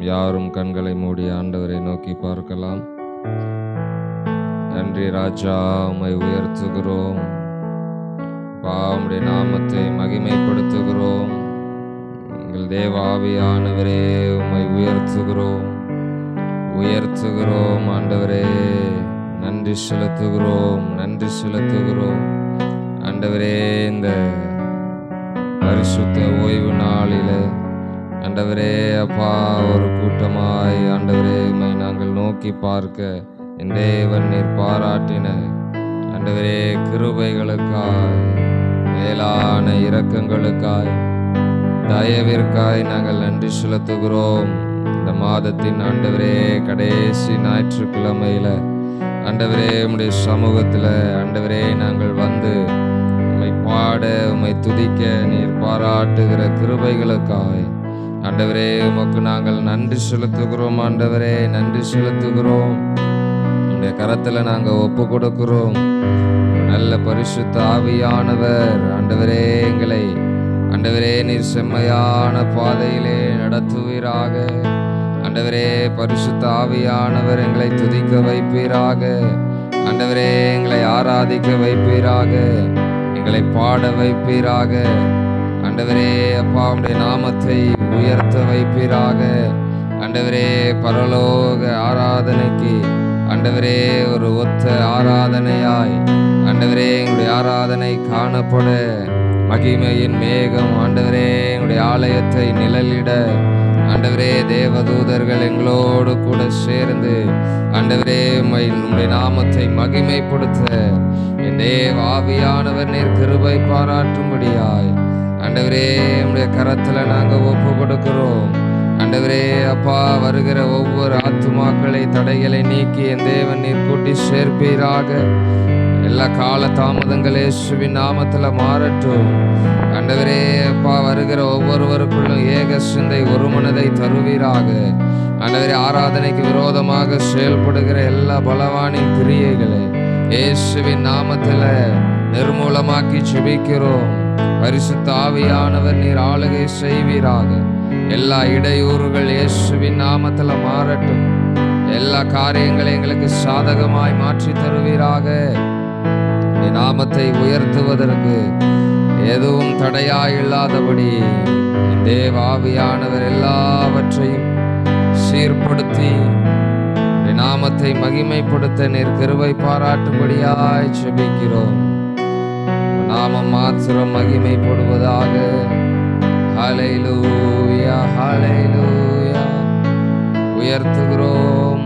யாரும் கண்களை மூடி ஆண்டவரை நோக்கி பார்க்கலாம். நன்றி ராஜா, உம்மை உயர்த்துகிறோம். உம்முடைய நாமத்தை மகிமைப்படுத்துகிறோம். எங்கள் தேவ ஆவியானவரே, உம்மை உயர்த்துகிறோம் ஆண்டவரே. நன்றி செலுத்துகிறோம் ஆண்டவரே. இந்த பரிசுத்த ஓய்வு நாளில ஆண்டவரே அப்பா, ஒரு கூட்டமாய் ஆண்டவரே உம்மை நாங்கள் நோக்கி பார்க்க என் தேவன் நீர் பாராட்டின ஆண்டவரே கிருபைகளுக்காய், மேலான இரக்கங்களுக்காய், தயவிற்காய் நாங்கள் நன்றி செலுத்துகிறோம். இந்த மாதத்தின் ஆண்டவரே கடைசி ஞாயிற்றுக்கிழமையில ஆண்டவரே உம்முடைய சமூகத்தில் ஆண்டவரே நாங்கள் வந்து உம்மை பாட, உம்மை துதிக்க நீர் பாராட்டுகிற கிருபைகளுக்காய் ஆண்டவரே உமக்கு நாங்கள் நன்றி செலுத்துகிறோம். ஆண்டவரே நன்றி செலுத்துகிறோம். உம்முடைய கரத்தில் நாங்கள் ஒப்பு கொடுக்கிறோம். நல்ல பரிசுத்த ஆவியானவர் ஆண்டவரே எங்களை ஆண்டவரே நீர் செம்மையான பாதையிலே நடத்துவீராக. ஆண்டவரே பரிசுத்த ஆவியானவர் எங்களை துதிக்க வைப்பீராக. ஆண்டவரே எங்களை ஆராதிக்க வைப்பீராக, எங்களை பாட வைப்பீராக. ஆண்டவரே அப்பா உம்முடைய நாமத்தை உயர்த்த வைப்பீராக. ஆண்டவரே பரலோக ஆராதனைக்கு ஆண்டவரே ஒரு ஒத்த ஆராதனையாய் ஆண்டவரே எங்களுடைய ஆராதனை காணப்பட மகிமையின் மேகம் ஆண்டவரே எங்களுடைய ஆலயத்தை நிழலிட ஆண்டவரே தேவதூதர்கள் எங்களோடு கூட சேர்ந்து ஆண்டவரே உம்முடைய நாமத்தை மகிமைப்படுத்த என் தேவ ஆவியானவர் நீர் கிருபை பாராட்டும்படியாய் ஆண்டவரே உம்முடைய கரத்துல நாங்கள் ஒப்பு கொடுக்கிறோம். ஆண்டவரே அப்பா, வருகிற ஒவ்வொரு ஆத்துமாக்களை தடைகளை நீக்கி என் தேவன் நீர் கூட்டி சேர்ப்பீராக. எல்லா கால தாமதங்கள் இயேசுவின் நாமத்துல மாறட்டும். ஆண்டவரே அப்பா, வருகிற ஒவ்வொருவருக்குள்ளும் ஏக சிந்தை ஒரு மனதை தருவீராக. ஆண்டவரே ஆராதனைக்கு விரோதமாக செயல்படுகிற எல்லா பலவானின் கிரியைகளை இயேசுவின் நாமத்துல நிர்மூலமாக்கி ஜெபிக்கிறோம். பரிசுத்த ஆவியானவர் நீர் ஆளுகை செய்வீராக. எல்லா இடையூறுகள் இயேசுவின் நாமத்துல மாறட்டும். எல்லா காரியங்களை எங்களுக்கு சாதகமாய் மாற்றி தருவீராக. நாமத்தை உயர்த்துவதற்கு எதுவும் தடையாய் இல்லாதபடி தேவ ஆவியானவர் எல்லாவற்றையும் சீர்படுத்தி நாமத்தை மகிமைப்படுத்த நீர் கிருபை பாராட்டும்படியாய் ஜெபிக்கிறோம். நாமம் மாத்திரம் மகிமைப்படுவதாக. ஹல்லேலூயா, ஹல்லேலூயா. உயர்த்துகிறோம்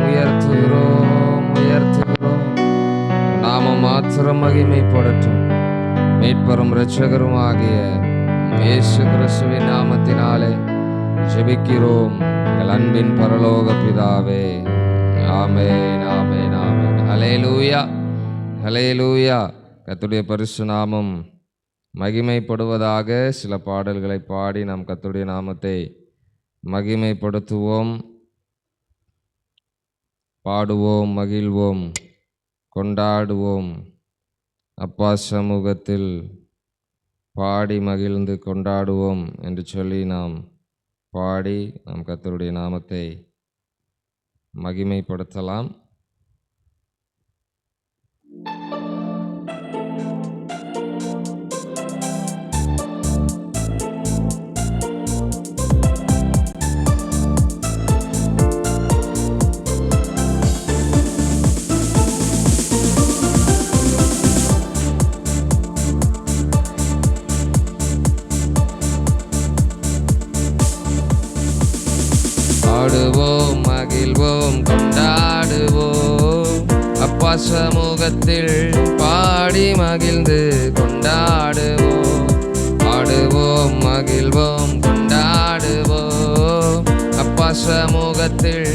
நாமம் மாத்திரம் மகிமைப்படட்டும். மீட்பரும் இரட்சகரும் ஆகிய இயேசு கிறிஸ்துவின் நாமத்தினாலே ஜெபிக்கிறோம் எங்கள் அன்பின் பரலோக பிதாவே. ஆமென், ஆமென், ஆமென். ஹல்லேலூயா, ஹல்லேலூயா. கர்த்தருடைய பரிசு நாமம் மகிமைப்படுவதாக. சில பாடல்களை பாடி நாம் கர்த்தருடைய நாமத்தை மகிமைப்படுத்துவோம், பாடுவோம், மகிழ்வோம், கொண்டாடுவோம். அப்பா சமூகத்தில் பாடி மகிழ்ந்து கொண்டாடுவோம் என்று சொல்லி நாம் பாடி நாம் கர்த்தருடைய நாமத்தை மகிமைப்படுத்தலாம். பாடுவோம், மகிழ்வோம், கொண்டாடுவோம். அப்பா சமூகத்தில் பாடி மகிழ்ந்து கொண்டாடுவோம். பாடுவோம், மகிழ்வோம், கொண்டாடுவோம். அப்பா சமூகத்தில்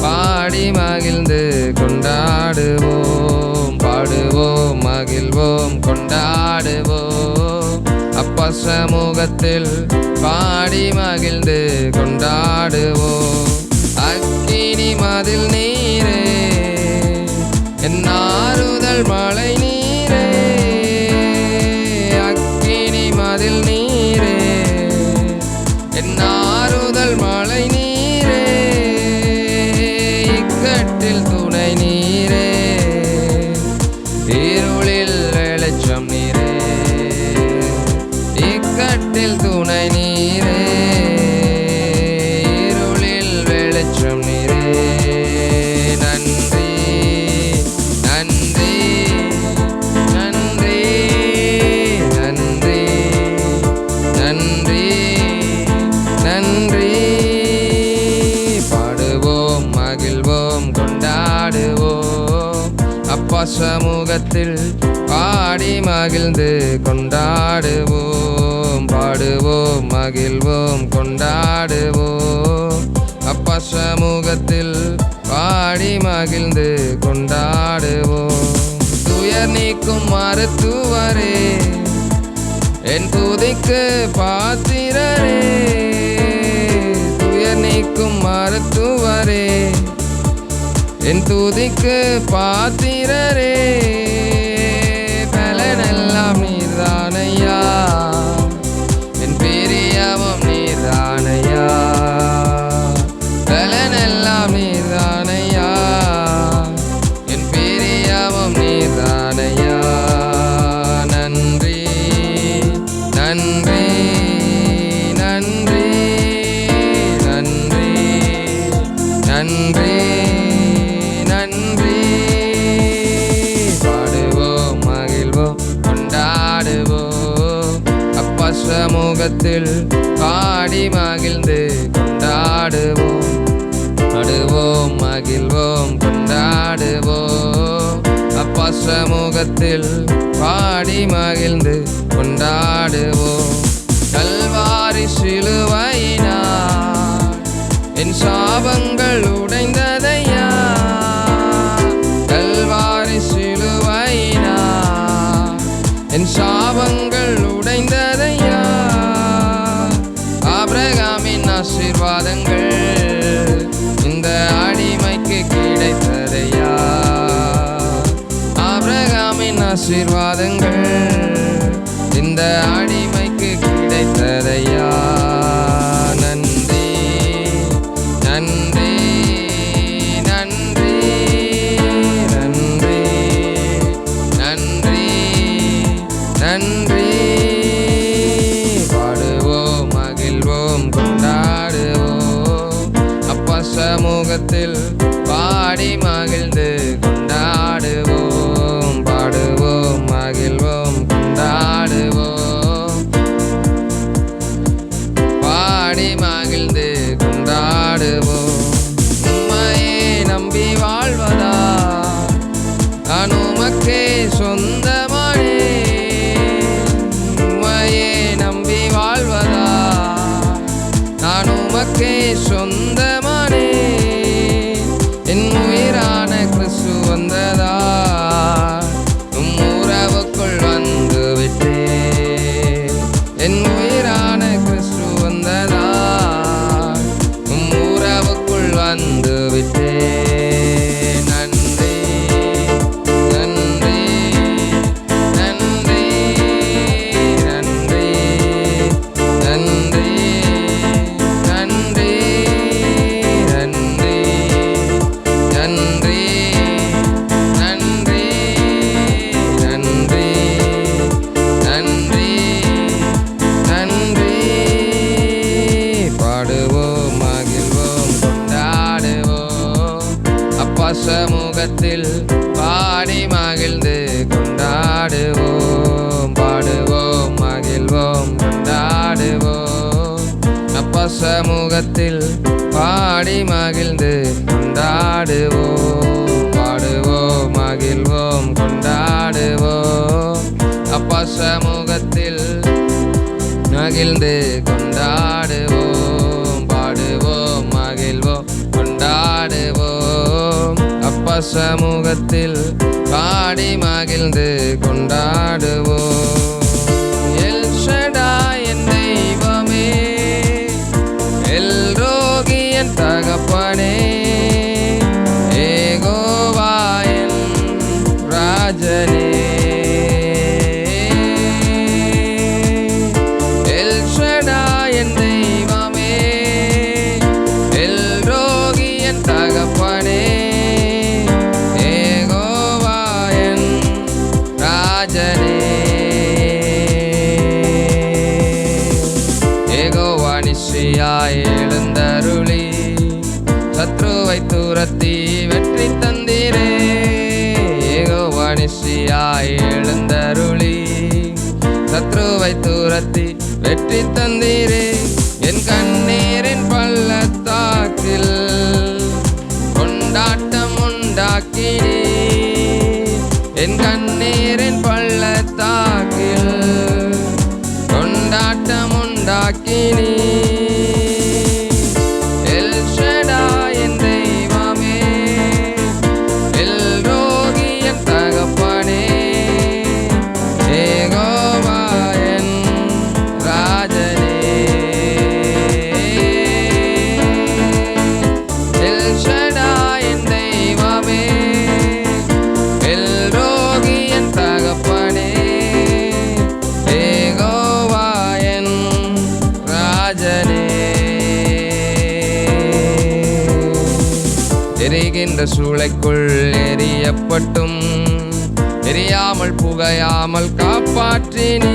பாடி மகிழ்ந்து கொண்டாடுவோம். பாடுவோம், மகிழ்வோம், கொண்டாடுவோம். அப்பா சமூகத்தில் பாடி மகிழ்ந்து கொண்டாடுவோம். அக்கினி மதில் நீரே, என் ஆறுதல் மழை நீரே. அக்கினி மதில் நீரே, என் ஆறுதல் மழை நீரே. அப்பா சமூகத்தில் பாடி மகிழ்ந்து கொண்டாடுவோம், பாடுவோம் மகிழ்வோம் கொண்டாடுவோம். அப்பா சமூகத்தில் பாடி மகிழ்ந்து கொண்டாடுவோம். துயர் நீக்கும் மருத்துவரே, என் துதிக்கு பாத்திரரே, துயர் நீக்கும் மருத்துவரே, என் துதிக்கு பாத்திரரே. பலனெல்லாம் நீர்தானையா, என் பிரியமும் நீர்தானையா, பலனெல்லாம் நீர்தானையா, என் பிரியமும் நீர்தானையா. நன்றி நன்றி நன்றி நன்றி நன்றி நன்றி. பாடுவோம் மகிழ்வோம் கொண்டாடுவோம், அப்பா சமூகத்தில் பாடி மகிழ்ந்து கொண்டாடுவோம், பாடுவோம் மகிழ்வோம் கொண்டாடுவோம். அப்பா சமூகத்தில் பாடி மகிழ்ந்து கொண்டாடுவோம். கல்வாரி சிலுவையினால் என் சாபங்கள் உடைந்ததையா, கல்வாரி சிலுவையினால் என் சாபங்கள் உடைந்ததையா. ஆபிரகாமின் ஆசீர்வாதங்கள் இந்த அடிமைக்கு கிடைத்ததையா, ஆபிரகாமின் ஆசீர்வாதங்கள் இந்த அடிமைக்கு கிடைத்ததையா. நன்றி நன்றி நன்றி நன்றி நன்றி நன்றி. பாடுவோம் மகிழ்வோம் கொண்டாடுவோம், அப்பா சமூகத்தில் பாடி மகிழ்ந்து கொண்டாடுவோம், பாடுவோம் மகிழ்வோம் கொண்டாடுவோம், பாடி மகிழ்ந்து கொண்டாடுவோம். உம்மையே நம்பி வாழ்வதா நான் உமக்கே சொந்தமானே, உம்மையே நம்பி வாழ்வதா நான் உமக்கே சொந்தமானே. என் உயிரான கிறிஸ்து வந்ததா உம் உறவுக்குள் வந்து விட்டே, என் உயிரான கிறிஸ்து வந்ததா உம் உறவுக்குள் வந்து விட்டே. நன்றி நன்றி நன்றி நன்றி நன்றி நன்றி நன்றி நன்றி நன்றி நன்றி நன்றி நன்றி. பாடுவோம் மகிழ்வோம் கொண்டாடுவோம், அப்பா சமூகத்தில் பாடி மகிழ்ந்து கொண்டாடுவோம், பாடுவோம் மகிழ்வோம் கொண்டாடுவோம், அப்பா சமூகத்தில் பாடி மகிழ்ந்து கொண்டாடுவோம், பாடுவோம் மகிழ்வோம் கொண்டாடுவோம், அப்பா சமூகத்தில் மகிழ்ந்து கொண்டாடுவோம், பாடுவோம் மகிழ்வோம் கொண்டாடுவோம், அப்பா சமூகத்தில் பாடி மகிழ்ந்து கொண்டாடுவோம். எல் ஷடாய் என் தெய்வமே, எல் ரோகி என் தகப்பனே, ஏகோவா என் ராஜனே, எல் ஷடாய் என் தெய்வமே, எல் ரோகி என் தகப்பனே, ஏகோவா என் ராஜனே. ஏகோவா நிச்சயாய் எழுந்தருளி சத்ருவை துரத்தி வெற்றி தந்தீரே, ஏகோவா நிச்சயாய் எழுந்தருளி சத்ருவை துரத்தி வெற்றி தந்தீரே. என் கண்ணீரின் பள்ளத்தாக்கில் கொண்டாட்டம் உண்டாக்கினீர், பள்ளத்தாக்கில் கொண்டாட்டம் உண்டாக்கினீ. எல் ஷடாய் என் தெய்வமே, எல் ரோகி என் தகப்பனே, யெகோவா என் ராஜனே. எல் ஷடாய் என் தெய்வமே, எல் ரோகி என் தகப்பனே, யெகோவா என் ராஜனே. எரிகின்ற சூளைக்குள் எரியப்பட்டும் எரியாமல் புகையாமல் காப்பாற்றினீர்.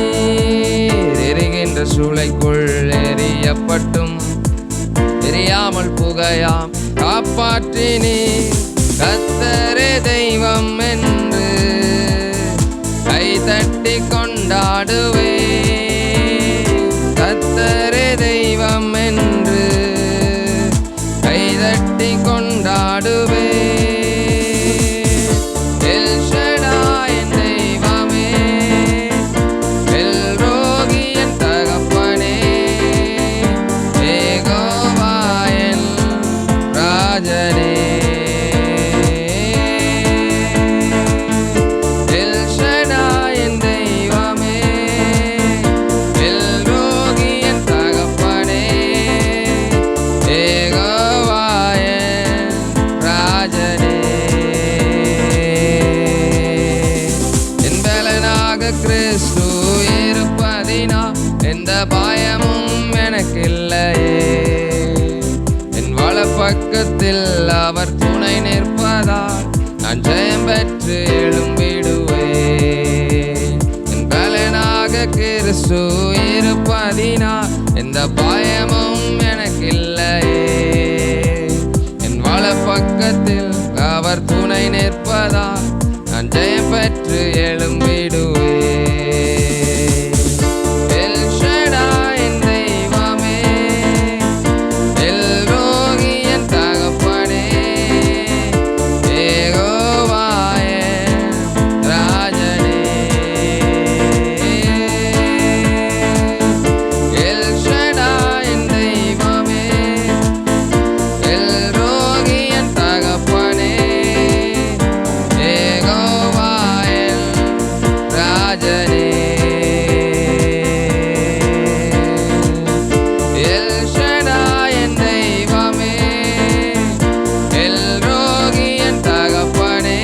எரிகின்ற சூளைக்குள் எரியப்பட்டும் எரியாமல் புகையாம் காப்பாற்றினீர். கர்த்தரே தெய்வம் என்று கைதட்டி கொண்டாடுவே. கர்த்தரே தெய்வம் என்று கைதட்டி கொண்டாடுவே. எல் ஷடாய் என் தெய்வமே, எல் ரோகி என் தகப்பனே, யெகோவா என் ராஜனே. எல் ஷடாய் என் தெய்வமே, எல் ரோகி என் தகப்பனே, யெகோவா என் ராஜனே. என் பலனாக கிறிஸ்து இருப்பதினா எந்த பயமும் எனக்கில்லையே. என் வலப்பக்கத்தில் அவர் துணை நிற்பதால் நான் ஜெயம் பெற்று எழும்பிடுவேன். என் பலனாக கிறிஸ்து இருப்பதினா எந்த பயமும் எனக்கில்லையே. என் வலப்பக்கத்தில் அவர் துணை நிற்பதால் நான் ஜெயம் பெற்று எழும்பிடுவேன். எல் ஷடாய் என் தெய்வமே, எல் ரோகி என் தகப்பனே, யெகோவா என் ராஜனே. எல் ஷடாய் என் தெய்வமே, எல் ரோகி என் தகப்பனே, யெகோவா என் ராஜனே. எல் ஷடாய் என் தெய்வமே, எல் ரோகி என் தகப்பனே,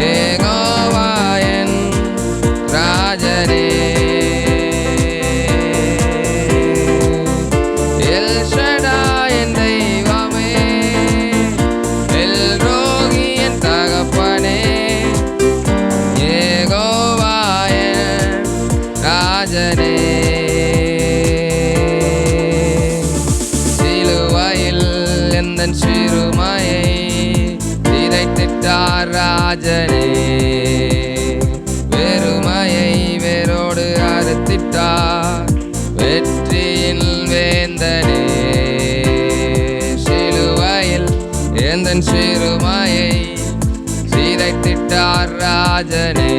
யெகோவா என் ராஜனே. எல் ஷடாய் என் தெய்வமே, எல் ரோகி என் தகப்பனே, யெகோவா என் ராஜனே. சிலுவையில் எந்தன் சிறுமையை சிதைத்திட்டார் ராஜனே. வெறுமையை வேரோடு அறுத்திட்டார் வெற்றியின் வேந்தனே. சிலுவையில் எந்தன் சிறுமையை சிதைத்திட்டார் ராஜனே.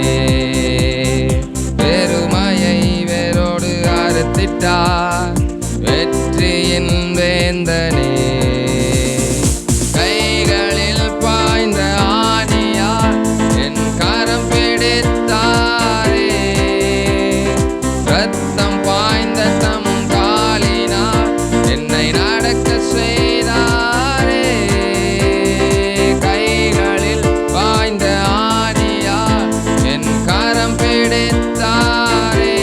வெறுமையை வேரோடு அறுத்திட்டார் வெற்றியின் வேந்தனே. கைகளில் பாய்ந்த ஆணியார் என் கரம் பிடித்தாரே. ரத்தம் பாய்ந்த தம் காலினார் என்னை நடக்க செய்தாரே. கைகளில் பாய்ந்த ஆணியார் என் கரம் பிடித்தாரே.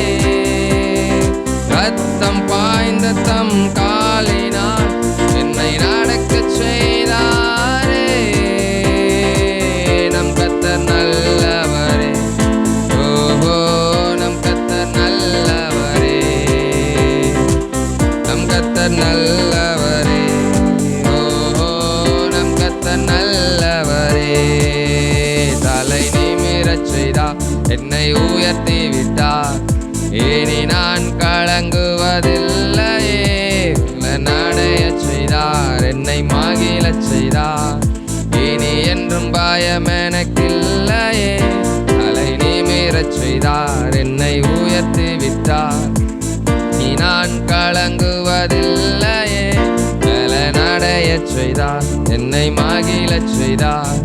ரத்தம் பாய்ந்த தம் காலினார் என்னை நடக்கச் செய்தாரே. நம் கர்த்தர் நல்லவரே, ஓஹோ நம் கர்த்தர் நல்லவரே. நம் கர்த்தர் நல்லவரே, ஓஹோ நம் கர்த்தர் நல்லவரே. தலை நிமிரச் செய்தார், என்னை உயர்த்தி விட்டார். இனி நான் கலங்குவதில்லையே. நடையச் செய்தார், என்னை மகிழச் செய்தார். இனி என்றும் பயம் எனக்கில்லையே. தலை நிமிரச் செய்தார், என்னை உயர்த்தி விட்டார். நீ நான் கலங்குவதில்லையே, பலனடையச் செய்தார், என்னை மகிழச் செய்தார்.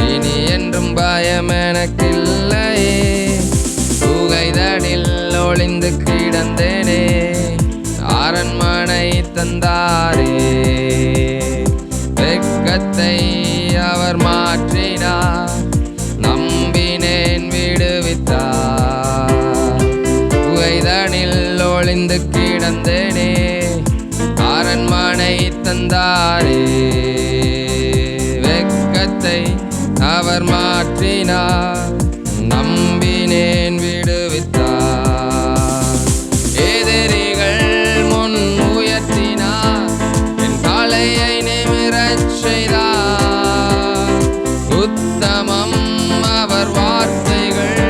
இனி என்றும் பயம் எனக்கில்லையே. புகைதடில் ஒளிந்து கிடந்தேனே, அரண்மனை தந்தாரே. வெட்கத்தை அவர் மாற்றினார், நம்பினேன் விடுவித்தார். புகைதனில் ஒளிந்து கிடந்தேனே, அரண்மனை தந்தாரே. வெட்கத்தை அவர் மாற்றினார், நம்பினேன் விடுவித்தார். எதிரிகள் முன் உயர்த்தினார், என் காலையை நிமிரச் செய்தார். உத்தமம் அவர் வார்த்தைகள்,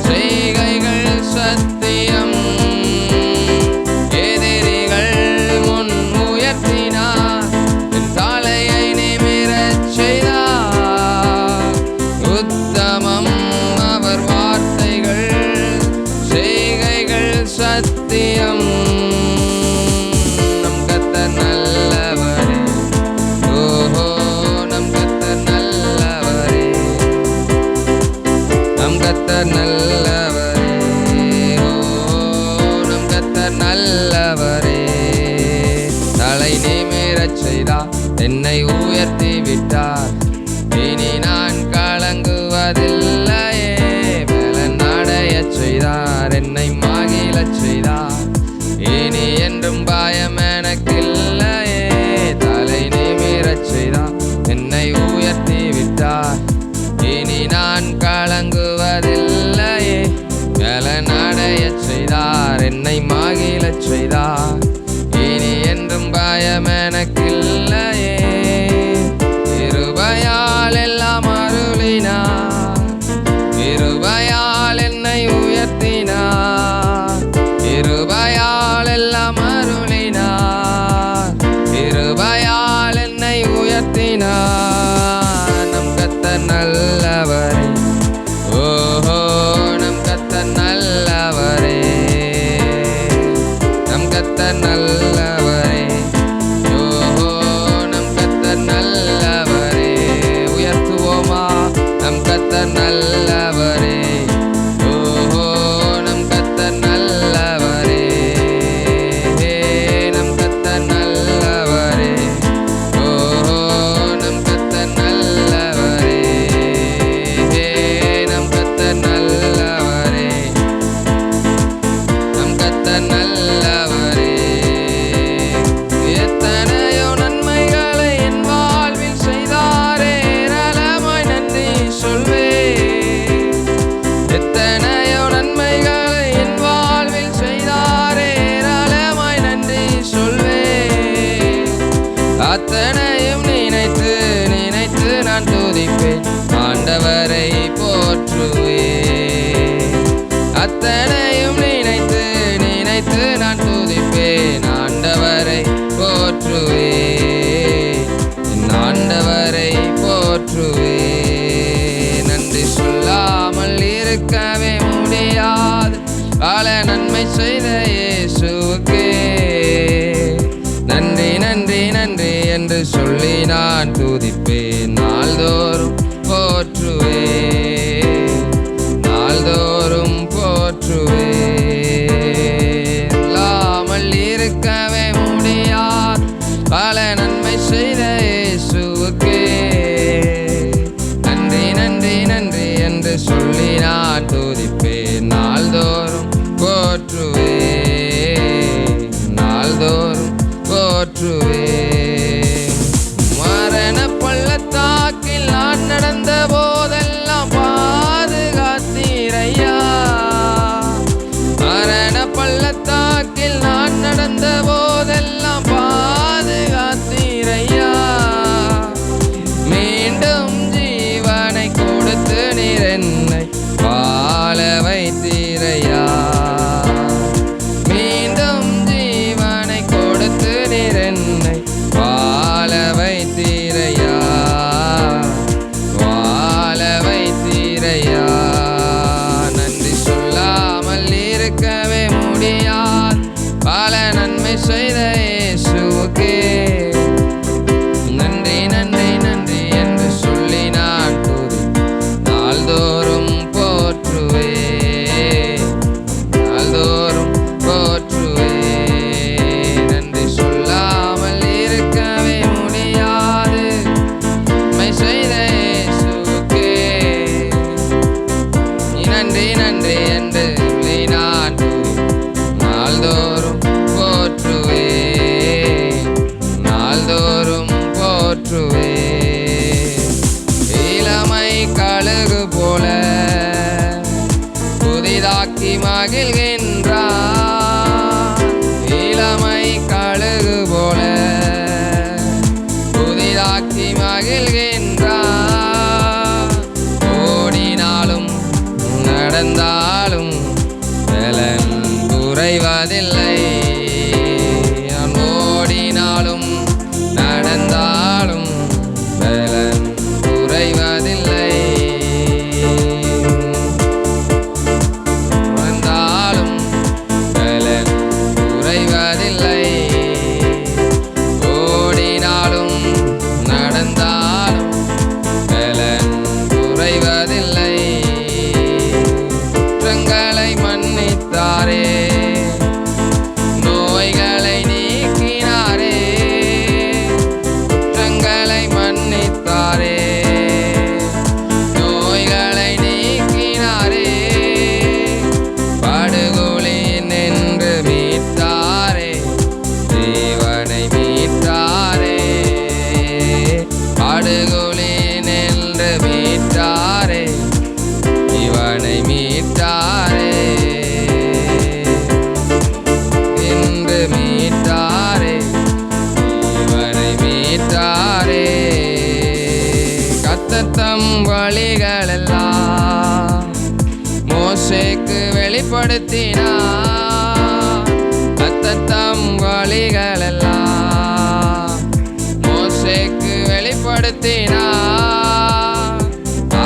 செய்கைகள் சத்தியம். எதிரிகள் முன் உயர்த்தினார், என் காலையை நிமிரச் செய்தார். உத்தமம் அவர் வார்த்தைகள், செய்கைகள் சத்தியம். நம் கர்த்தர் நல்லவரே, ஓஹோ நம் கர்த்தர் நல்லவரே. நம் கர்த்தர் நல்லவரே, ஓஹோ நம் கர்த்தர் நல்லவரே. தலை நிமிரச் செய்தார், என்னை உயர்த்தி விட்டார். இனி நான் கலங்குவதில்லையே, பலன் அடையச் செய்தார், என்னை மகிழச் செய்தார். இனி என்றும் பயம் எனக்கில்லையே. தலை நிமிரச் செய்தார், என்னை உயர்த்தி விட்டார். இனி நான் கலங்குவதில்லையே, பலன் அடையச் செய்தார், என்னை மகிழச் செய்தார். இனி என்றும் பயம் எனக்கில்லையே. கிருபையால் எல்லாம் அருளினார், கிருபையால் என்னை உயர்த்தினார். கிருபையால் எல்லாம் அருளினார், கிருபையால் என்னை உயர்த்தினார். நம் கர்த்தர் நல்லவரே, ஓஹோ நம் கர்த்தர் நல்லவரே. நம் கர்த்தர் நல்லவரே, ஓஹோ நம் கர்த்தர் நல்லவரே. உயர்த்துவோமா, நம் கர்த்தர் நல்லவரே, ஓஹோ நம் கர்த்தர் நல்லவரே. நம் கர்த்தர் நல்லவரே, ஓஹோ நம் கர்த்தர் நல்லவரே. நம் கர்த்தர் நல்லவரே, நம் கர்த்தர் நல்லவரே. எத்தனையோ நன்மைகளை என் வாழ்வில் செய்தாரே, ஏராளமாய் நன்றி சொல்வேன். எத்தனையோ நன்மைகளை என் வாழ்வில் செய்தாரே, ஏராளமாய் நன்றி சொல்வேன். அத்தனையும் நினைத்து நினைத்து நான் துதிப்பேன், ஆண்டவரை போற்றுவேன். அத்தனையும் நினைத்து நினைத்து நான் துதிப்பேன், ஆண்டவரை போற்றுவேன். என் ஆண்டவரை போற்றுவேன். நன்றி சொல்லாமல் இருக்கவே முடியாது, பல நன்மை செய்த இயேசுவுக்கே நன்றி நன்றி நன்றி என்று சொல்லி நான் துதிப்பேன். நாள்தோறும் போற்றுவேன், நாள்தோறும் போற்றுவேன். இல்லாமல் இருக்கவே முடியாது, பல நன்மை செய்த இயேசுவுக்கே நன்றி நன்றி நன்றி என்று சொல்லி நான் துதிப்பேன். நாள்தோறும் போற்றுவேன், நாள்தோறும் போற்றுவேன். மரண பள்ளத்தாக்கில் நான் நடந்த போதெல்லாம் மகிழ்கின்றார். இளமை கழுகு போல புதிதாக்கி மகிழ்கின்றார். ஓடினாலும் நடந்தாலும் பலன் குறைவதில்லை. ஓடினாலும் நடந்தாலும் பலன் குறைவதில்லை. நடந்தாலும் பலன் குறைவதில்லை. ஓடினாலும் நடந்தாலும் பலன் குறைவதில்லை. குற்றங்களை மன்னித்தாரே, நோய்களை நீக்கினாரே. குற்றங்களை மன்னித்தாரே, நோய்களை நீக்கினாரே. படுகொலியில் நின்று மீட்டாரே, ஜீவனை மீட்டாரே. படுகொலியில் நின்று மீட்டாரே, இவனை மீட்டாரே. என்று மீட்டாரே, இவனை மீட்டாரே. கர்த்தர் தம் வழிகளெல்லாம் மோசேக்கு வெளிப்படுத்தினார். கர்த்தர் தம் வழிகளெல்லாம் மோசேக்கு வெளிப்படுத்தினார்.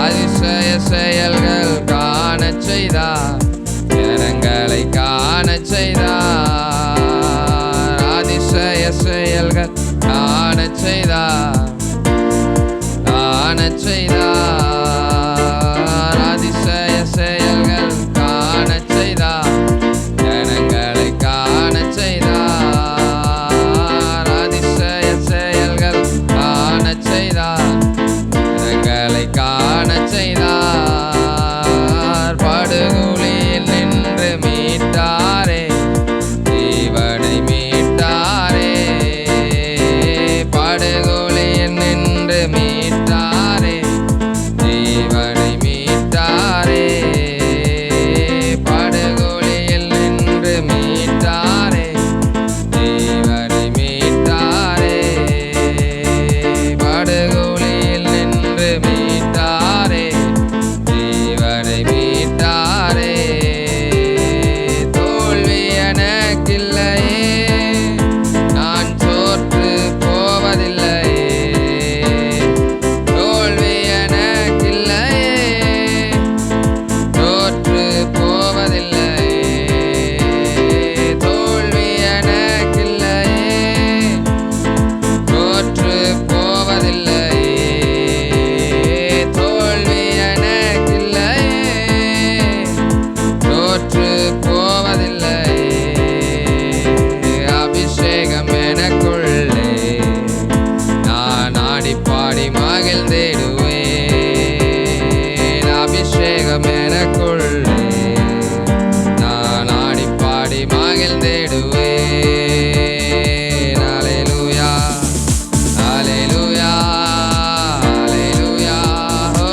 அதிசய செயல்கள் காணச் செய்தார், ஜனங்களை காணச் செய்தார். அதிசய செயல்கள் காணச் செய்தார், காணச் செய்தார். அதிசய செயல்கள் காணச் செய்தார், ஜனங்களை காணச் செய்தார். அதிசய செயல்கள் காணச் செய்தார், ஜனங்களை காணச் செய்தார். படுகொலியில் நின்று மீட்டாரே, ஜீவனை மீட்டாரே. படுகொலியில் நின்று மீட்டாரே, ஜீவனை மீட்டாரே. படுகொலியில் நின்று மீட்டாரே, ஜீவனை மீட்டாரே. படுகொலியில் நின்று மீட்டாரே, ஜீவனை மீட்டாரே. தோல்வி எனக்கில்லையே, நான் தோற்று போவதில்லையே. தோல்வி எனக்கில்லையே, தோற்று போவதில்லையே. தோல்வி எனக்கில்லையே, தோற்று போவதில்லையே. தோல்வி எனக்கில்லையே, தோற்று போவதில்லையே. அபிஷேகம் எனக்குள்ளே, நான் ஆடிப்பாடி மகிழ்ந்திடுவேன். அபிஷேகம் எனக்குள்ளே, நான் ஆடிப்பாடி மகிழ்ந்திடுவேன். அல்லேலூயா, அல்லேலூயா, அல்லேலூயா, ஓ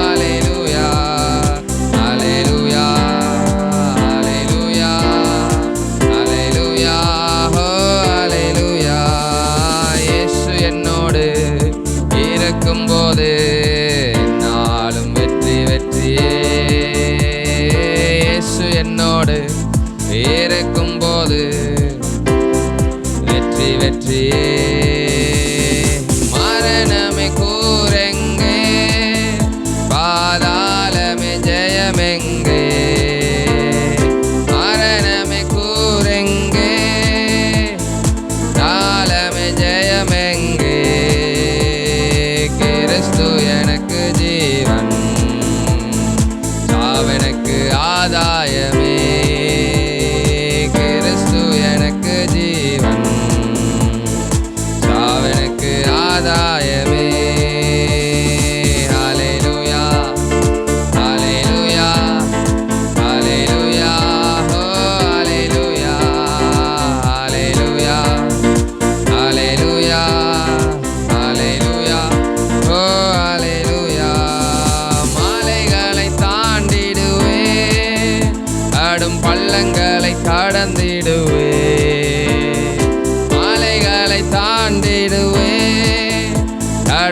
அல்லேலூயா, அல்லேலூயா, அல்லேலூயா, அல்லேலூயா, ஓ அல்லேலூயா. இயேசு என்னோடு இருக்கும்போது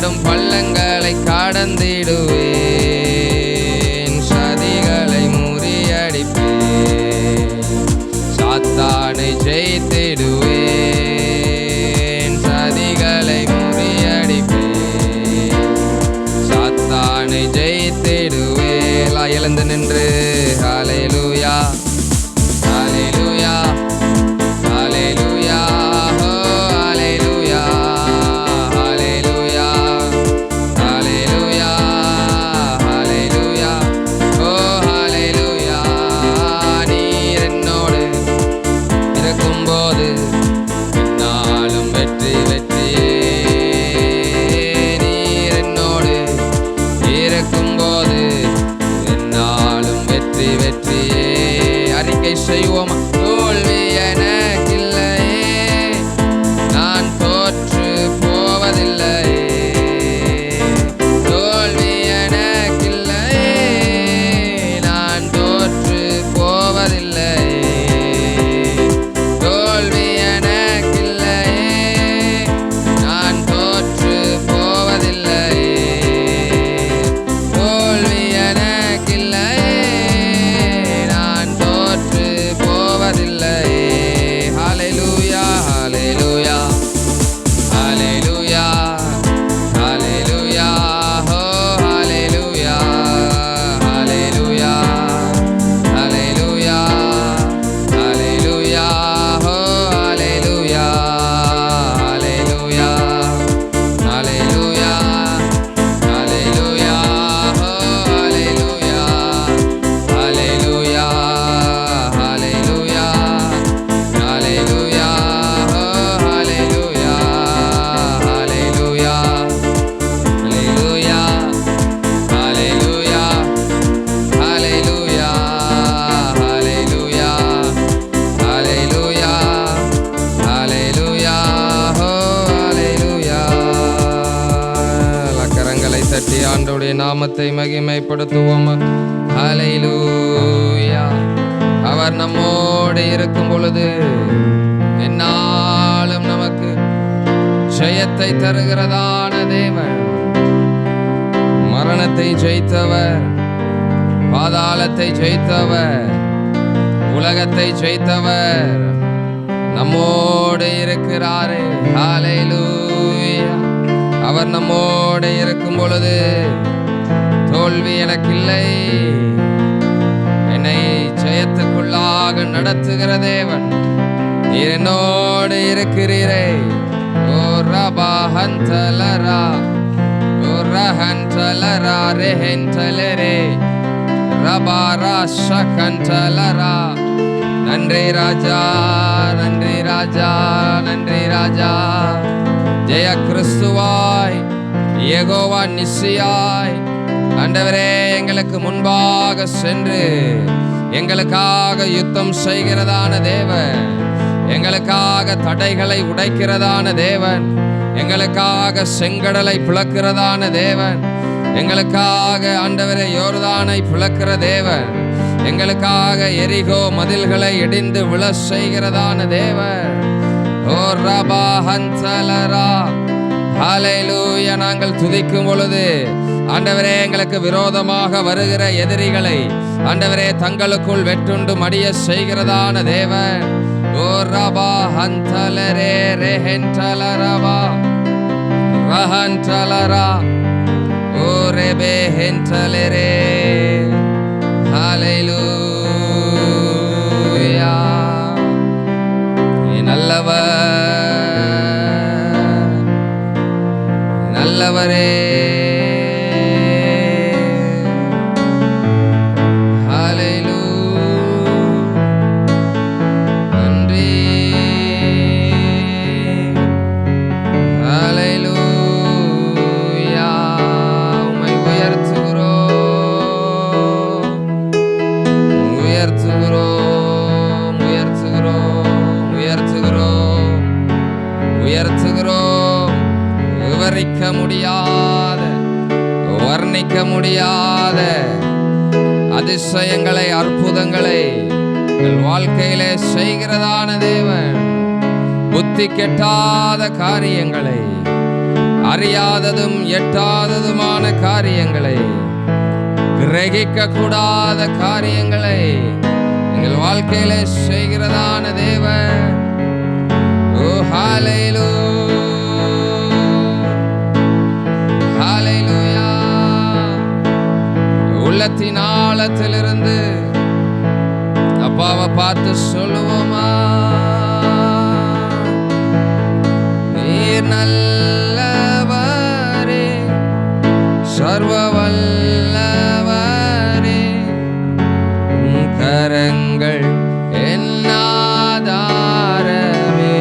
கடும் பள்ளங்களை கடந்திடுவேன், சதிகளை முறியடிப்பேன், சாத்தானை ஜெயித்திடுவேன், சதிகளை முறியடிப்பேன், சாத்தானை ஜெயித்திடுவேன். எழுந்து நின்று ஹல்லேலூயா ஹல்லேலூயா ஹல்லேலூயா ஓ ஹல்லேலூயா ஹல்லேலூயா ஹல்லேலூயா ஹல்லேலூயா ஓ ஹல்லேலூயா. நீர் என்னோடு இருக்கும்போது நாளும் வெற்றி வெற்றியே, நீர் என்னோடு இருக்கும்போது நாளும் வெற்றி வெற்றியே. அறிக்கை செய்வோம், தோல்வி எனக்கில்லையே, நான் தோற்று போவதில்லையே, தோல்வி எனக்கில்லையே, நான் தோற்று போவதில்லையே, தோல்வி எனக்கில்லையே, நான் தோற்று போவதில்லையே, தோல்வி எனக்கில்லையே, நான் தோற்று போவதில்லையே. ஹல்லேலூயா ஹல்லேலூயா ஹல்லேலூயா ஹல்லேலூயா ஓ ஹல்லேலூயா ஹல்லேலூயா ஹல்லேலூயா ஹல்லேலூயா ஓ ஹல்லேலூயா ஹல்லேலூயா ஹல்லேலூயா ஹல்லேலூயா ஓ ஹல்லேலூயா ஹல்லேலூயா ஹல்லேலூயா ஹல்லேலூயா ஓ ஹல்லேலூயா ஹல்லேலூயா ஹல்லேலூயா ஹல்லேலூயா ஹல்லேலூயா ஹல்லேலூயா ஹல்லேலூயா ஹல்லேலூயா ஓ ஹல்லேலூயா. கரங்களை தட்டி ஆண்டவருடைய நாமத்தை மகிமைப்படுத்துவோம். ஹல்லேலூயா. அவர் நம்மோடு இருக்கும் பொழுது எந்நாளும் நமக்கு ஜெயத்தை தருகிறதான தேவன், மரணத்தை ஜெயித்தவர், பாதாளத்தை ஜெயித்தவர், உலகத்தை ஜெயித்தவர் நம்மோடு இருக்கிறாரே. ஹல்லேலூயா. அவர் நம்மோடு இருக்கும் பொழுது தோல்வி எனக்கில்லை, என்னை ஜெயத்துக்குள்ளாக நடத்துகிற தேவன், நீர் என்னோடு இருக்கிறீரே. ஓ ரபா ஹந்தலரா ஓ ரஹந்தலரா ரெஹந்தலரே ரபா ராஷகந்தலரா. நன்றி ராஜா நன்றி ராஜா நன்றி ராஜா. ஜெய கிறிஸ்துவாய் யெகோவா நிசியாய் ஆண்டவரே எங்களுக்கு முன்பாக சென்று எங்களுக்காக யுத்தம் செய்கிறதான தேவன், எங்களுக்காக தடைகளை உடைக்கிறதான தேவன், எங்களுக்காக செங்கடலை பிளக்கிறதான தேவன், எங்களுக்காக ஆண்டவரே யோர்தானை பிளக்கிற தேவன், எங்களுக்காக எரிகோ மதில்களை இடிந்து விழ செய்கிறதான தேவன். ஓ ரபா ஹந்தலரா. ஹல்லேலூயா. நாங்கள் துதிக்கும் பொழுது ஆண்டவரே எங்களுக்கு விரோதமாக வருகிற எதிரிகளை ஆண்டவரே தங்களுக்குள் வெட்டுண்டு மடிய செய்கிறதான தேவன். ஓ ரபா ஹந்தலரே ரெஹென்டலரபா ரஹந்தலரா ஓ ரெபே ஹென்டலரே. ஹல்லேலூயா. நல்லவரே நன்றி. ஹல்லேலூயா. உம்மை உயர்த்துகிறோம் உயர்த்துகிறோம் உயர்த்துகிறோம் உயர்த்துகிறோம் உயர்த்துகிறோம். விவரிக்க முடியாத வர்ணிக்க முடியாத அதிசயங்களை அற்புதங்களை எங்கள் வாழ்க்கையிலே செய்கிறதான தேவன், புத்தி கெட்டாத காரியங்களை அறியாததும் எட்டாததுமான காரியங்களை, கிரகிக்க கூடாத காரியங்களை எங்கள் வாழ்க்கையில செய்கிறதான தேவன். ஓ ஹல்லேலூயா, ஹல்லேலூயா. உள்ளத்தின் ஆழத்திலிருந்து அப்பாவை பார்த்து சொல்லுவோமா, நீர் நல்லவரே, சர்வ வல்லவரே, கரங்கள் என் ஆதாரமே.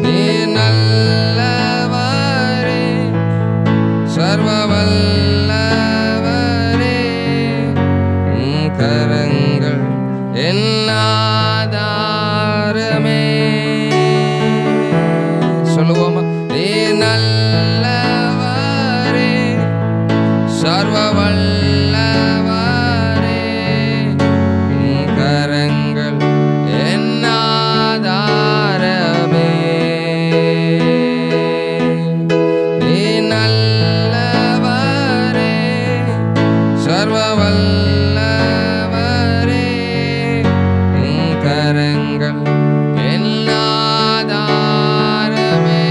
நீர் நல்லவரே, சர்வ வல்லவரே, கரங்கள் என் ஆதாரமே. சொல்லுவோமா, நீர் நல்லவரே, சர்வ வல்லவரே, கரங்கள் என் ஆதாரமே. நீர் நல்லவரே, சர்வ வல்லவரே, கரங்கள் என் ஆதாரமே.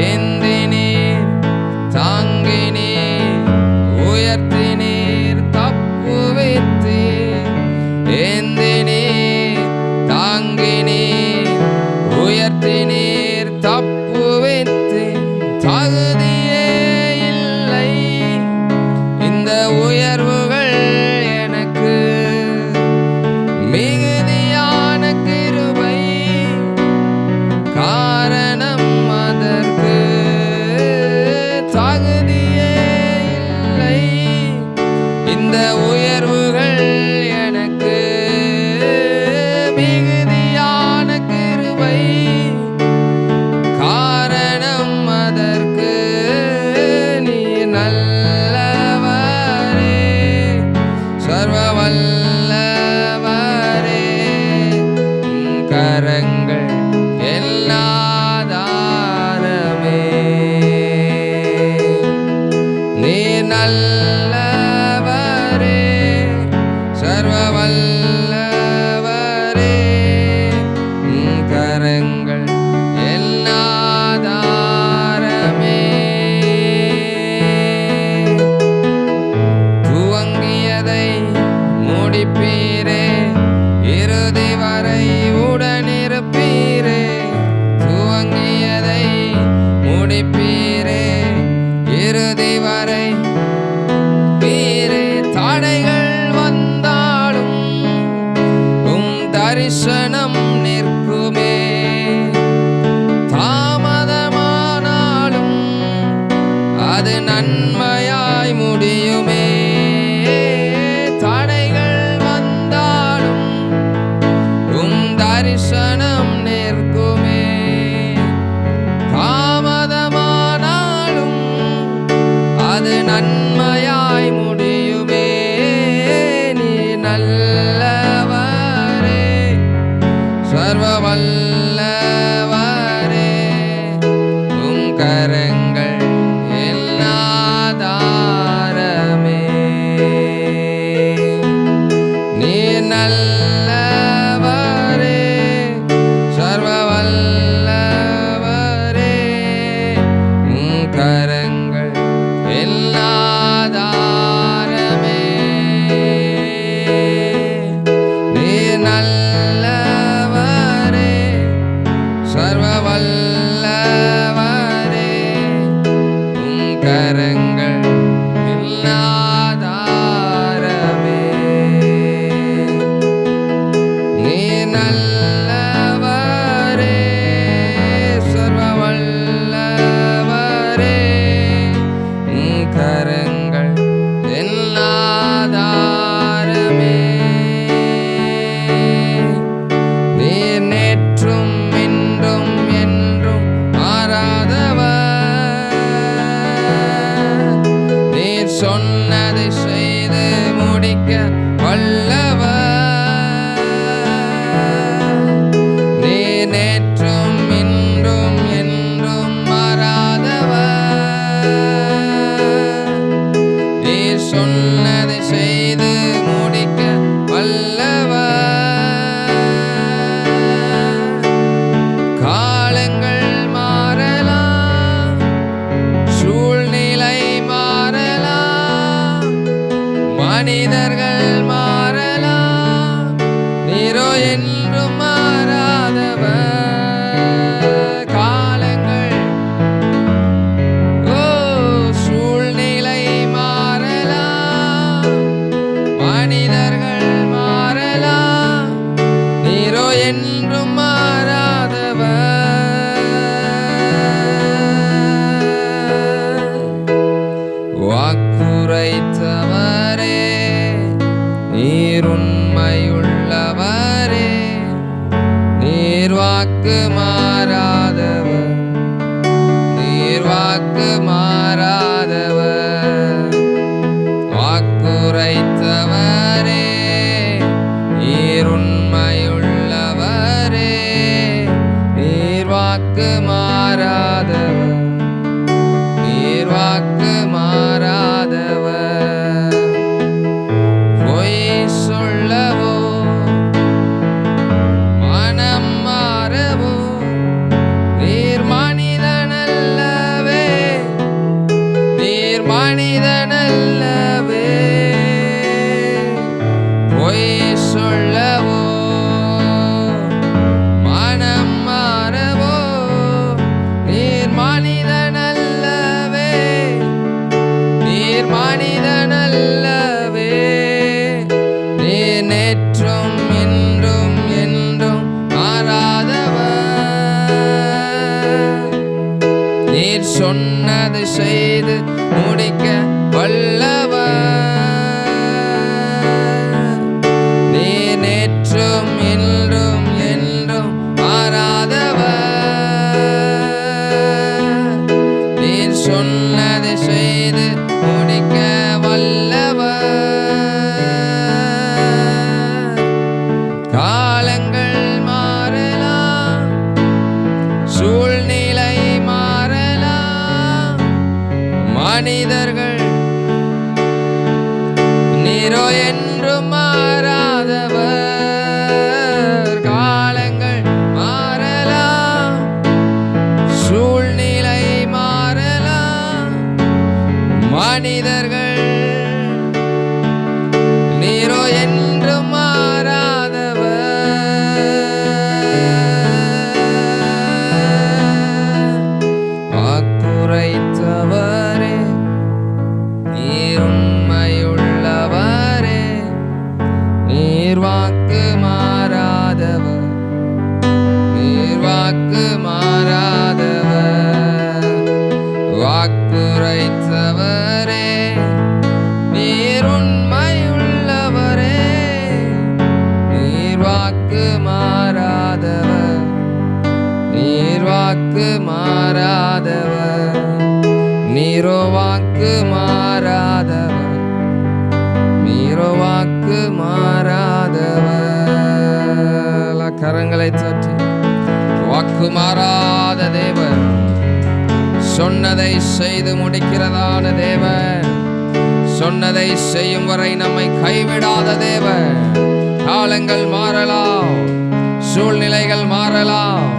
ஏந்தினீர், தாங்கினீர், உயர்த்தினீர், தப்புவித்தீர். ஏந்தினீர், தாங்கினீர், உயர்த்தினீர், தப்புவித்தீர். தகுதியே இல்லை இந்த உயர்வுகள் எனக்கு, மிகுதியான கிருபை காரணம் அதற்கு. தகுதியே இல்லை இந்த உயர்வுகள் எனக்கு, மிகுதியான கிருபை காரணம் அதற்கு. நீ நல்லவரே, சர்வ வல்லவரே, கரங்கள் என் ஆதாரமே. நீ நல்லவரே, சர்வ வல்லவரே, கரங்கள் என் ஆதாரமே. துவங்கியதை முடிப்பீரே, இறுதி வரை உடனிருப்பீரே. துவங்கியதை முடிப்பீரே, இறுதி வரை பீரே. தடைகள் வந்தாலும் உம் தரிசனம் நிற்குமே, தாமதமானாலும் அது நன்மையாய் முடியுமே. தடைகள் வந்தாலும் உம் தரிசனம் நிற்குமே, தாமதமானாலும் அது நன்மையாய் முடியுமே. நீ நல்லவரே, சர்வ வல்லவரே, உம் கரங்கள் என் ஆதாரமே. நீ நல்லவரே, சர்வ வல்லவரே, உம் கரங்கள் என் ஆதாரமே. நீ நல்லவரே, மனிதர்கள் மாறலாம், நீரோ என்றும் மாறாதவர். காலங்கள் சூழ்நிலை மாறலாம், மனிதர்கள் மாறலாம், நீரோ என்றும் மாறாதவர். வாக்குரைத்தவரே, நீர் உண்மையுள்ளவரே, நீர் வாக்கு மாறாதவர், நீர் வாக்கு மாறாதவர். வாக்குரைத்தவரே, நீர் உண்மையுள்ளவரே, நீர் வாக்கு மாறாதவர், நீர் வாக்கு மாறாதவர். பொய் சொல்லவோ மனம் மாறவோ நீர் மனிதனல்லவே, நீர் மனிதனல்லவே. பொய் சொல்லவோ மனம் மாறவோ நீர் மனிதனல்லவே, நீர் மனிதனல்லவே. நீர் நேற்றும் இன்றும் என்றும் மாறாதவர், நீர் சொன்னது செய்து முடிக்க வல்லவர். நீர் நேற்றும் இன்றும் என்றும் மாறாதவர், நீர் சொன்னது செய்து முடிக்க வல்லவர். காலங்கள் மாறலாம், சூழ்நிலை மாறலாம், மனிதர்கள் நீரோ என்றும் மாறாதவர். காலங்கள் மாறலாம், சூழ்நிலை மாறலாம், மனிதர்கள் நீரோ என்றும் மாறாதவர். வாக்குரைத்தவரே, நீர் உண்மையுள்ளவரே, நீர் வாக்கு மாறாதவர், நீர் வாக்கு மாறாதவர். வாக்குரைத்தவரே, நீர் உண்மையுள்ளவரே, நீர் வாக்கு மாறாதவர், நீர் வாக்கு மாறாதவர். நீரோ வாக்கு மாறாதவர், நீரோ வாக்கு மாறாதவர். கரங்களை தட்டி வாக்கு மாறாத தேவன், சொன்னதை செய்து முடிக்கிறதான தேவன், சொன்னதை செய்யும் வரை நம்மை கைவிடாத தேவன். காலங்கள் மாறலாம், சூழ்நிலைகள் மாறலாம்,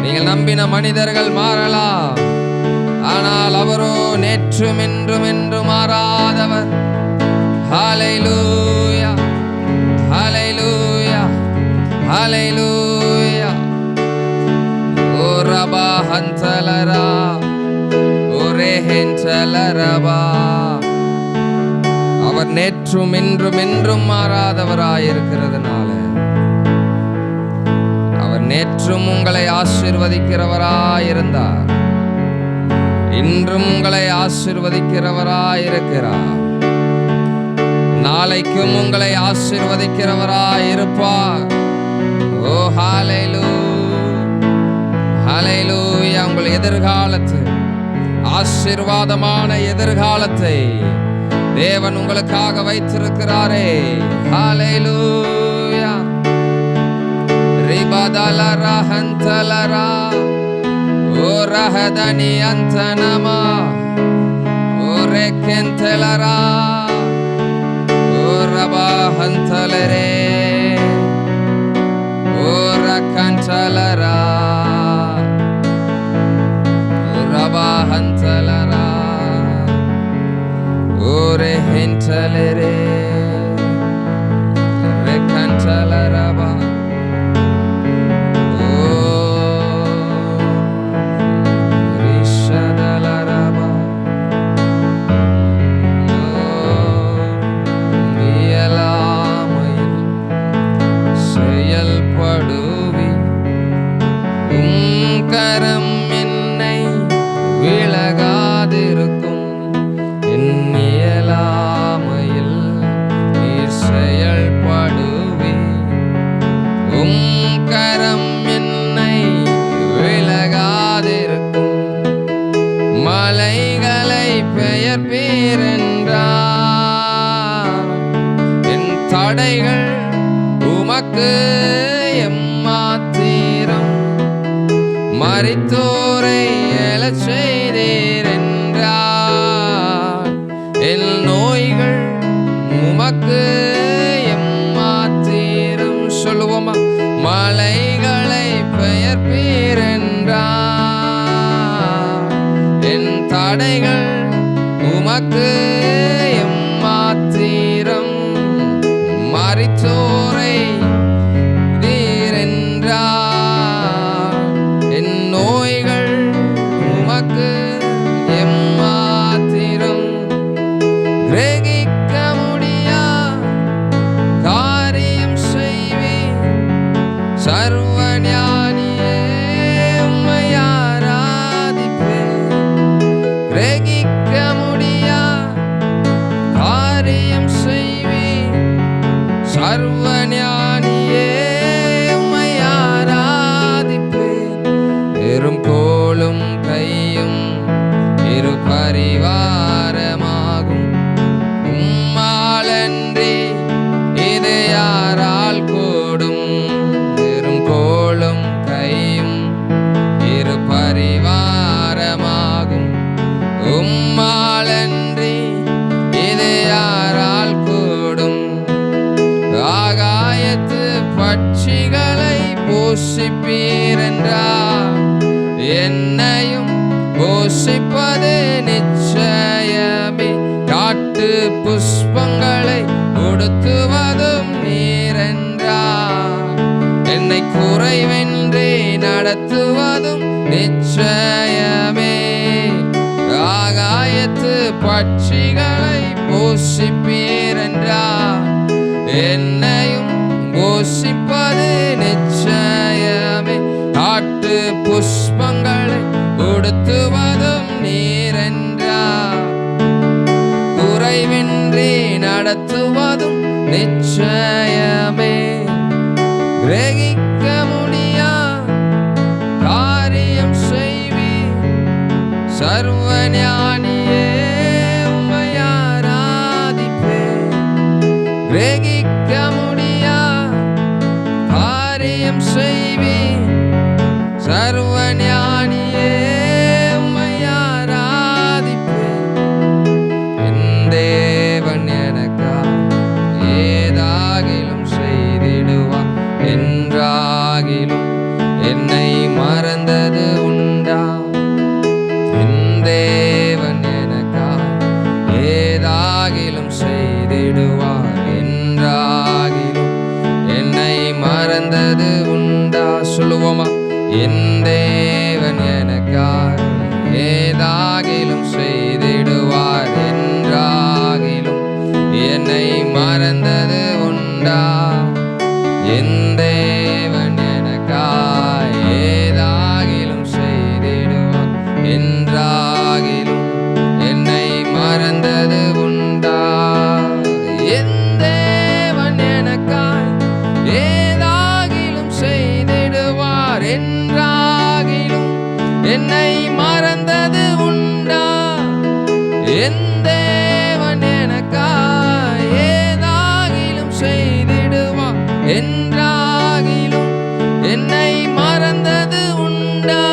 நீங்கள் நம்பின மனிதர்கள் மாறலாம், ஆனால் அவரோ நேற்றும் இன்றும் என்றும் மாறாதவர். ஹல்லேலூயா, ஹல்லேலூயா, ஹல்லேலூயா. ஓ ரபா ஹந்தலரா, ஓ ரேஹென்டலரபா. அவர் நேற்றும் இன்றும் என்றும் மாறாதவராயிருக்கிறதுனால அவர் நேற்றும் உங்களை ஆசீர்வதிக்கிறவராயிருந்தார், இன்றும் உங்களை ஆசீர்வதிக்கிறவராயிருக்கிறார், நாளைக்கும் உங்களை ஆசீர்வதிக்கிறவராயிருப்பார். ஓ ஹல்லேலூயா, ஹல்லேலூயா. உங்கள் எதிர்காலத்து ஆசீர்வாதமான எதிர்காலத்தை தேவன் உங்களுக்காக வைத்திருக்கிறாரே. ஹல்லேலூயா. ரிபதலரா ஹந்தலரா, ஓ ரஹதனி அந்தனமா, ஓ ரெக்கெந்தலரா, ஓ ரபா ஹந்தலரே, ஓ ரக்கந்தலரா, ஓ ரபா ஹந்தலரா, ஓ ரெஹென்டலரே. கரம் என்னை விலகாதிருக்கும். மலைகளை பெயர்ப்பீரென்றார். என் தடைகள் உமக்கு எம்மாத்திரம். மரித்தோரை எழச் செய்தீர் என்றார். என் நோய்கள் உமக்கு எம்மாத்திரம். சொல்லுவோமா? மலைகளை பெயர்ப்பீரென்றார். என் தடைகள் உமக்கு எம்மாத்திரம். மரித்தோரை சர்வஞானியே உம்மை ஆராதிப்பேன். கிரகிக்க முடியா காரியம் செய்வேன். சர்வஞானியே உம்மை ஆராதிப்பேன். வெறும் கோலும் கையும் இரு பரிவாரமாகும். உம்மாலன்றி இது யாரால் கூடும்? கோலும் கையும் இரு பரிவாரமாகும். உம்மாலன்றி இது யாரால் கூடும்? ஆகாயத்து பட்சிகளை போஷிப்பீரென்றார். என்னையும் போஷிப்பது நிச்சயமே. காட்டு புஷ்பங்களை உடுத்துவதும் நீரென்றார். என்னை குறைவென்றே நடத்துவதும் நிச்சயமே. ஆகாயத்து பட்சிகளை போஷிப்பீரென்றார். என்னையும் போஷிப்பது நிச்சயமே. காட்டு புஷ்பங்களை உடுத்துவதும் நீரென்றார். குறைவின்றி நடத்துவதும் நிச்சயமே. கிரகிக்க முடியா காரியம் செய்வீர். சர்வஞானியே உம்மை ஆராதிப்பேன். கிரகிக்க முடியா காரியம் செய்வீர். சர்வஞானியே உம்மை ஆராதிப்பேன். என் தேவன் எனக்காக ஏதாகிலும் செய்திடுவார் என்றாகிலும் என்னை மறந்தது உண்டா? என் தேவன் எனக்காக ஏதாகிலும் செய்திடுவார் என்றாகிலும் என்னை மறந்தது உண்டா? சொல்லுவோமா? என் தேவன் எனக்காக ஏதாகிலும் செய்திடுவார் என்றாகிலும் என்னை மறந்தது உண்டா? என் தேவன் எனக்காய் ஏதாகிலும் செய்திடுவார் என்றாகிலும் என்னை மறந்தது உண்டா? என் தேவன் எனக்காய் ஏதாகிலும் செய்திடுவார் என்றாகிலும் என்னை மறந்தது உண்டா? என் தேவன் எனக்காய் ஏதாகிலும் செய்திடுவார் என்றாகிலும் என்னை மறந்தது உண்டா?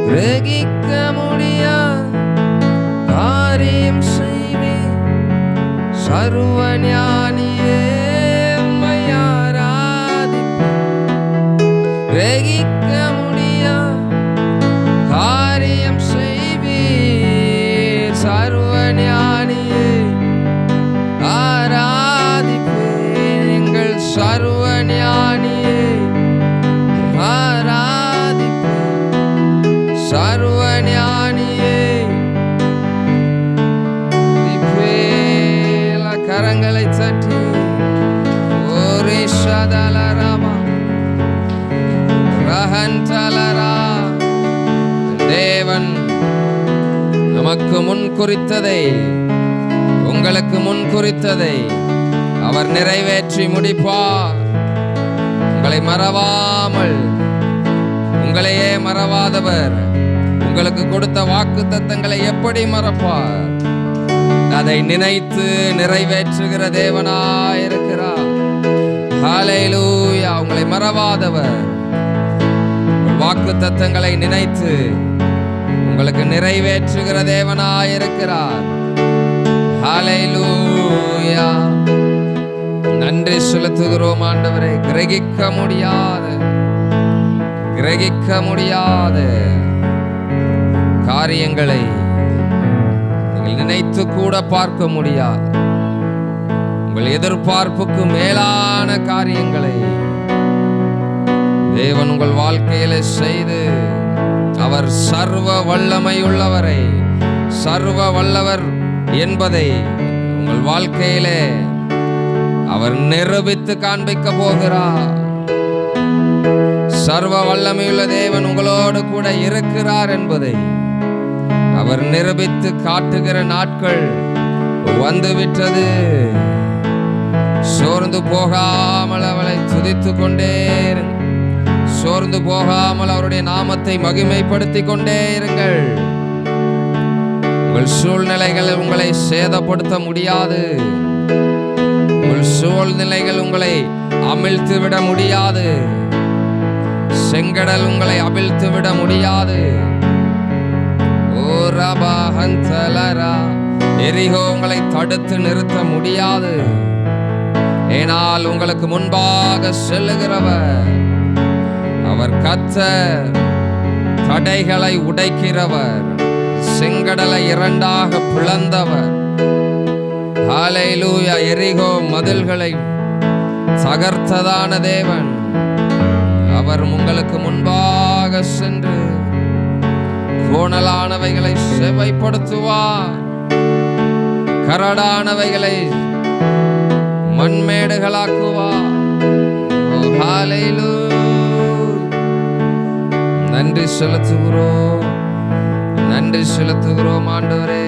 கிரகிக்க முடியா காரியம் செய்வேன். சர்வஞானியே உம்மை ஆராதிப்பேன். கிரகிக்க முடியா காரியம் செய்வீர். சர்வஞானியே ஆராதிப்பேன். எங்கள் சர்வஞானியே ஆராதிப்பேன். சர்வஞானியே கரங்களை தட்டி ஓரே ஷதலரமா ரஹந்தலரா. தேவன் நமக்கு முன் குறித்ததை, உங்களுக்கு முன் குறித்ததை அவர் நிறைவேற்றி முடிப்பார். உங்களை மறவாமல், உங்களையே மறவாதவர் உங்களுக்கு கொடுத்த வாக்குத்தத்தங்களை எப்படி மறப்பார்? அதை நினைத்து நிறைவேற்றுகிற தேவனாயிருக்கிறார். ஹல்லேலூயா. உங்களை மறவாதவர் வாக்குத்தத்தங்களை நினைத்து உங்களுக்கு நிறைவேற்றுகிற தேவனாயிருக்கிறார். ஹல்லேலூயா. நன்றி செலுத்துகிறோம் ஆண்டவரே. கிரகிக்க முடியாத காரியங்களை நீங்கள் நினைத்து கூட பார்க்க முடியாது. உங்கள் எதிர்பார்ப்புக்கு மேலான காரியங்களை தேவன் உங்கள் வாழ்க்கையில செய்து, அவர் சர்வ வல்லமையுள்ளவரை, சர்வ வல்லவர் என்பதை உங்கள் வாழ்க்கையிலே அவர் நிரூபித்து காண்பிக்க போகிறார். சர்வ வல்லமையுள்ள தேவன் உங்களோடு கூட இருக்கிறார் என்பதை அவர் நிரூபித்து காட்டுகிற நாட்கள் வந்துவிட்டது. சோர்ந்து போகாமல் அவளை துதித்து கொண்டே இருங்கள். சோர்ந்து போகாமல் அவருடைய நாமத்தை மகிமைப்படுத்தி கொண்டே இருங்கள். உங்கள் சூழ்நிலைகள் உங்களை சேதப்படுத்த முடியாது. உங்கள் சூழ்நிலைகள் உங்களை அமிழ்த்து விட முடியாது. செங்கடல் உங்களை அமிழ்த்து விட முடியாது. எரிகோ உங்களை தடுத்து நிறுத்த முடியாது. ஏனால் உங்களுக்கு முன்பாக செல்லுகிறவர் அவர் கர்த்தர், தடைகளை உடைக்கிறவர், செங்கடலை இரண்டாக பிளந்தவர். ஹல்லேலூயா. எரிகோ மதில்களை தகர்த்ததான தேவன் அவர் உங்களுக்கு முன்பாக சென்று கோணலானவைகளை செவைப்படுத்துவார். கரடானவைகளை மண்மேடுகளாக்குவார். ஹல்லேலூயா. நன்றி செலுத்துகிறோம் ஆண்டவரே.